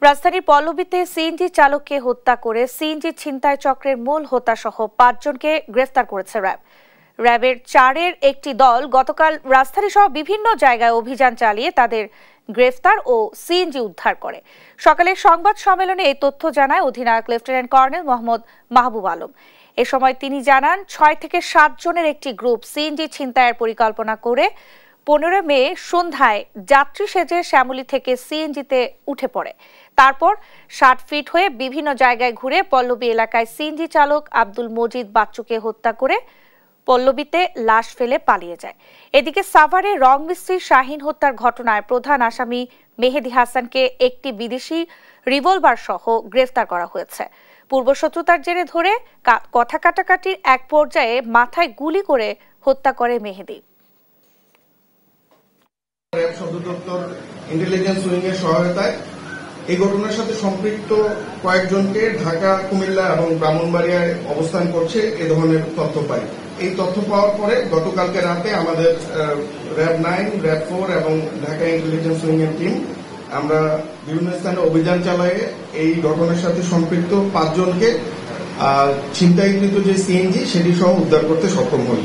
রাজধানীর পল্লবীতে সিএনজি চালককে হত্যা করে সিএনজি ছিনতাই চক্রের মূল হোতাসহ ৫ জনকে গ্রেফতার করেছে র্যাব। র্যাবের ৪-এর একটি দল গতকাল রাজধানী সহ বিভিন্ন জায়গায় অভিযান চালিয়ে তাদের গ্রেফতার ও সিএনজি উদ্ধার করে। সকালে সংবাদ সম্মেলনে এই তথ্য জানায় অধিনায়ক লেফটেন্যান্ট কর্নেল মোহাম্মদ মাহবুব আলম। এ সময় তিনি জানান ৬ থেকে ৭ জনের একটি গ্রুপ সিএনজি ছিনতাইয়ের পরিকল্পনা করে ১৫ মে সন্ধ্যায় যাত্রী সেজে শ্যামলী থেকে সিএনজিতে উঠে পড়ে। তারপর ৬০ ফিট হয়ে বিভিন্ন জায়গায় ঘুরে পল্লবী এলাকায় সিএনজি চালক আব্দুল মজিদ বাচ্চুকে হত্যা করে পল্লবীতে লাশ ফেলে পালিয়ে যায়। এদিকে সাভারে রং মিস্ত্রি শাহিন হত্যার ঘটনায় প্রধান আসামি মেহেদী হাসানকে একটি বিদেশি রিভলভার সহ গ্রেফতার করা হয়েছে। পূর্বশত্রুতার জেরে ধরে কথা কাটাকাটির এক পর্যায়ে মাথায় গুলি করে হত্যা করে মেহেদী। র্যাব সদর দপ্তর ইন্টেলিজেন্স উইং এর সহায়তায় এই ঘটনার সাথে সম্পৃক্ত কয়েকজনকে ঢাকা, কুমিল্লা এবং ব্রাহ্মণবাড়িয়ায় অবস্থান করছে এ ধরনের তথ্য পাই। এই তথ্য পাওয়ার পরে গতকালকে রাতে আমাদের র্যাব 9, র্যাব 4 এবং ঢাকা ইন্টেলিজেন্স উইং এর টিম আমরা বিভিন্ন স্থানে অভিযান চালায়ে এই ঘটনার সাথে সম্পৃক্ত ৫ জনকে ছিনতাইকৃত যে সিএনজি সেটি সহ উদ্ধার করতে সক্ষম হই।